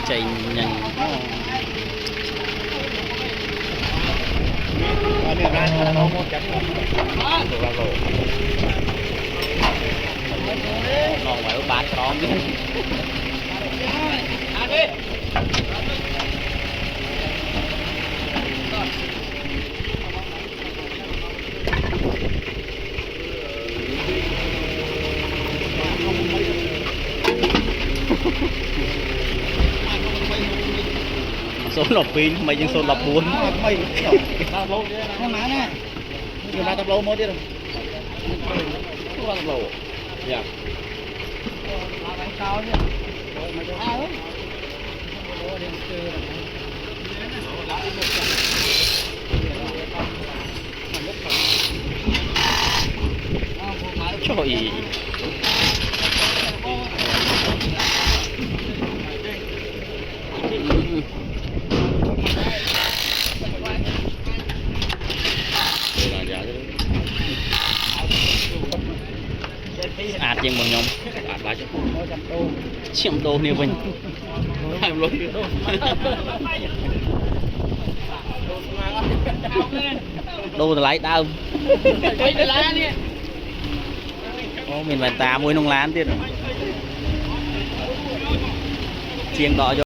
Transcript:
chạy nhanh còn phải bát con số lọc pin mày dân số lọc buồn mày tao lâu nó má nè người ta tao lâu mới đi rồi tao lâu dạ cao chứ trời ạt trên một nhóm ạt lại trăm đô như mình hai lối đô là lấy đau mình phải tà mùi nông lánទៀតchiên đỏ